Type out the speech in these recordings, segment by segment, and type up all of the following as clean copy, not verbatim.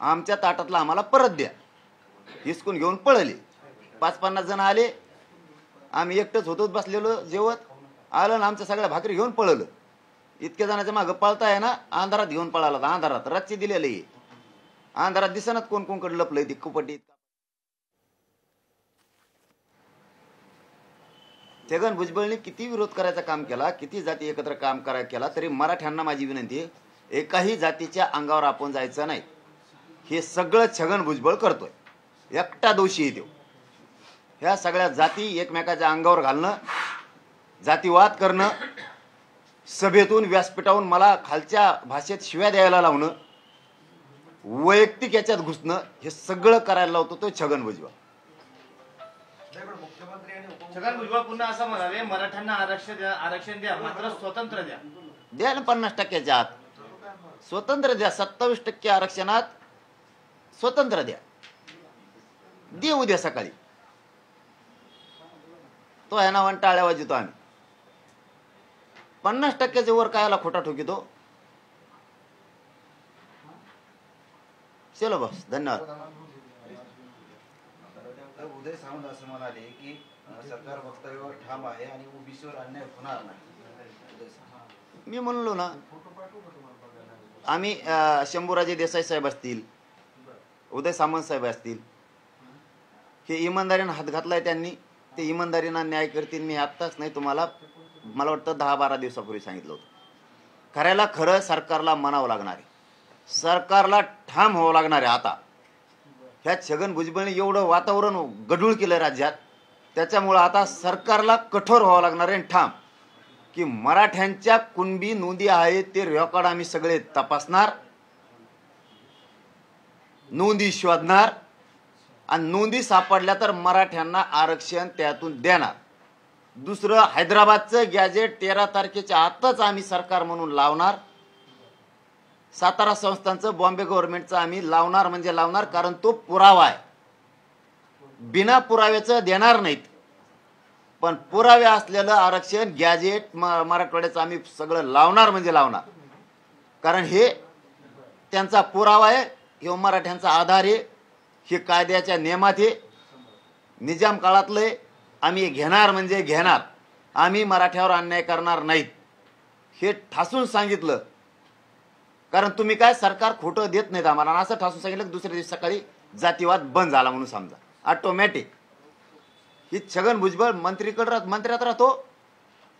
आमच्या ताटातला आम्हाला परत द्या. हिसकून घेऊन पळले. 50-50 जण आले. आम्ही एकटंच होतोच बसलेलो जेवत. आलं ना आमच्या सगळ्या भाकरी घेऊन पळलं. इतक्या जणांच्या मागं पळताय ना, अंधारात घेऊन पळाला. अंधारात रातची दिलेलं आहे. अंधारात दिसनात कोण कोणकडे लपलंय ती कुपटी. छगन भुजबळने किती विरोध करायचा काम केला, किती जाती एकत्र काम करायला केला, तरी मराठ्यांना माझी विनंती आहे, एकाही जातीच्या अंगावर आपण जायचं नाही. हे सगळं छगन भुजबळ करतोय. एकटा दोषी आहे तो. ह्या सगळ्या जाती एकमेकाच्या अंगावर घालणं, जातीवाद करणं, सभेतून व्यासपीठावरून मला खालच्या भाषेत शिव्या द्यायला लावणं, वैयक्तिक याच्यात घुसणं, हे सगळं करायला लावतो तो छगन भुजबळ. छगन भुजबळ पुन्हा असं म्हणाले, मराठ्यांना आरक्षण द्या, मात्र स्वतंत्र द्या. द्या ना 50%च्या आत स्वतंत्र द्या. 27% आरक्षणात स्वतंत्र द्या. दे उद्या सकाळी. तो आहे ना टाळ्या वाजवतो आम्ही. 50%च्या वर कायला खोटा ठोकितो. चलो बस, धन्यवाद. उदय सामंत असं म्हणाले की सरकार वक्तव्यावर ठाम आहे आणि ओबीसीवर अन्याय होणार नाही. मी म्हणलो ना, आम्ही शंभूराजे देसाई साहेब असतील, उदय सामंत साहेब असतील, हे इमानदारीनं हात घातलाय त्यांनी. ते इमानदारीनं न्याय करतील. मी आत्ताच नाही, तुम्हाला मला वाटतं 10-12 दिवसापूर्वी सांगितलं होतं. खऱ्याला खरं सरकारला म्हणावं लागणार आहे. सरकारला ठाम व्हावं लागणार आहे. आता ह्या छगन भुजबळने एवढं वातावरण गढूळ केलं राज्यात, त्याच्यामुळं आता सरकारला कठोर व्हावं लागणार आहे. ठाम की मराठ्यांच्या कुणबी नोंदी आहेत ते रेकॉर्ड आम्ही सगळे तपासणार, नोंदी शोधणार, आणि नोंदी सापडल्या तर मराठ्यांना आरक्षण त्यातून देणार. दुसरं, हैदराबादचं गॅजेट 13 तारखेच्या आतच आम्ही सरकार म्हणून लावणार. सातारा संस्थांचं, बॉम्बे गव्हर्नमेंटचं आम्ही लावणार म्हणजे लावणार, कारण तो पुरावा आहे. बिना पुराव्याचं देणार नाहीत, पण पुरावे असलेलं आरक्षण गॅजेट मराठवाड्याचं आम्ही सगळं लावणार म्हणजे लावणार, कारण हे त्यांचा पुरावा आहे. हे मराठ्यांचा आधार आहे. हे कायद्याच्या नियमात आहे. निजाम काळातलं आहे. आम्ही घेणार म्हणजे घेणार. आम्ही मराठ्यावर अन्याय करणार नाहीत, हे ठासून सांगितलं. कारण तुम्ही काय, सरकार खोटं देत नाहीत आम्हाला. असं ठासून सांगितलं की दुसऱ्या दिवशी सकाळी जातीवाद बंद झाला म्हणून समजा. ऑटोमॅटिक ही छगन भुजबळ मंत्र्यात राहतो,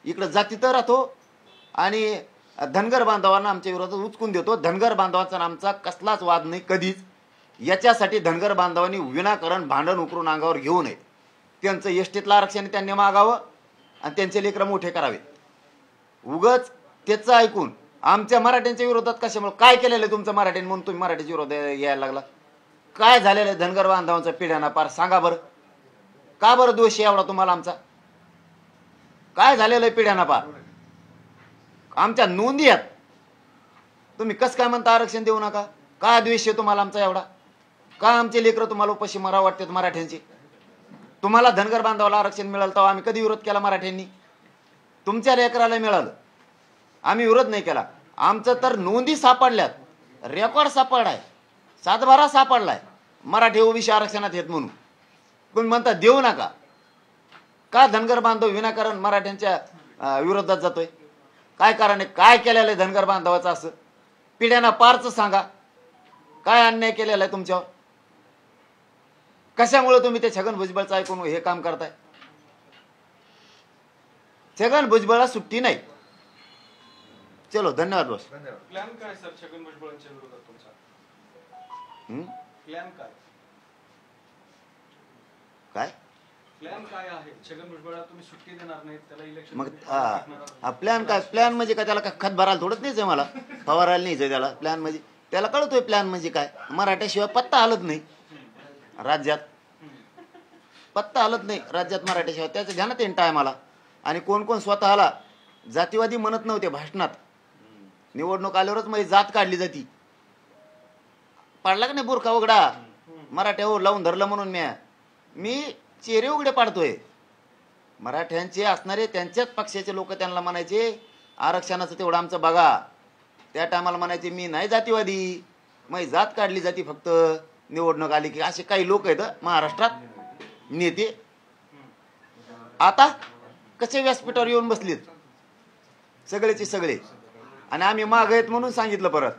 इकडं जातीत राहतो, आणि धनगर बांधवांना आमच्या विरोधात उचकून देतो. धनगर बांधवांचा आमचा कसलाच वाद नाही कधीच. याच्यासाठी धनगर बांधवांनी विनाकारण भांडण उकरून अंगावर घेऊ नये. त्यांचं एसटीतलं आरक्षण त्यांनी मागावं आणि त्यांचे लेकरं मोठे करावे. उगच त्याचं ऐकून आमच्या मराठ्यांच्या विरोधात कशामुळे, काय केलेलं आहे तुमचं मराठ्यांनी म्हणून तुम्ही मराठीच्या विरोध यायला लागला? काय झालेलं आहे धनगर बांधवांचा पिढ्याना पार? सांगा बरं. का बरं दोष आहे एवढा तुम्हाला आमचा? काय झालेलं आहे पिढ्याना पार? आमच्या नोंदी आहेत. तुम्ही कसं काय म्हणता आरक्षण देऊ नका? काय द्वेष आहे तुम्हाला आमचा एवढा? का आमचे लेकरं तुम्हाला उपाशी मरा वाटतात मराठ्यांचे? तुम्हाला धनगर बांधवाला आरक्षण मिळालं तेव्हा आम्ही कधी विरोध केला मराठ्यांनी? तुमच्या लेकराला मिळालं, आम्ही विरोध नाही केला. आमचं तर नोंदी सापडल्यात, रेकॉर्ड सापडलाय, 7-12 सापडलाय मराठी ओबीसी आरक्षणात येत म्हणून. तुम्ही म्हणता देऊ नका. का धनगर बांधव विनाकारण मराठ्यांच्या विरोधात जातोय? काय कारण आहे? काय केलेलं आहे धनगर बांधवाचं? असं पिढ्यांना पारच सांगा. काय अन्याय केलेला आहे तुमच्यावर? कशामुळे तुम्ही ते छगन भुजबळचं ऐकून हे काम करताय? छगन भुजबळला सुट्टी नाही. चलो, धन्यवाद बस. प्लॅन काय सर छगन भुजबळांच्या विरोधात तुमचा? प्लॅन काय? काय प्लॅन काय आहे? छगन भुजबळला तुम्ही सुट्टी देणार नाही, त्याला इलेक्शन मग प्लॅन काय? प्लॅन म्हणजे काय? त्याला खत भरायला थोडंच नाहीच आहे, मला फवारायला नाहीच आहे त्याला. प्लॅन म्हणजे त्याला कळतोय प्लॅन म्हणजे काय. मराठ्याशिवाय पत्ता हलत नाही राज्यात. पत्ता हलत नाही राज्यात मराठ्याशिवाय. त्याच्या ध्यानात येईन टायमाला. आणि कोण कोण स्वतःला जातीवादी म्हणत नव्हते भाषणात. निवडणूक आल्यावरच मग जात काढली जाती. पाडला का नाही बुरखा उघडा? मराठ्यावर लावून धरलं म्हणून मी चेहरे उघडे पाडतोय. मराठ्यांचे असणारे त्यांच्याच पक्षाचे लोक त्यांना म्हणायचे आरक्षणाचं तेवढं आमचं बघा. त्या टायमाला म्हणायचे मी नाही जातीवादी, मग जात काढली जाते फक्त निवडणूक आली की. असे काही लोक आहेत महाराष्ट्रात नेते, आता कसे व्यासपीठावर येऊन बसलेत सगळेचे सगळे. आणि आम्ही माग आहेत म्हणून सांगितलं परत.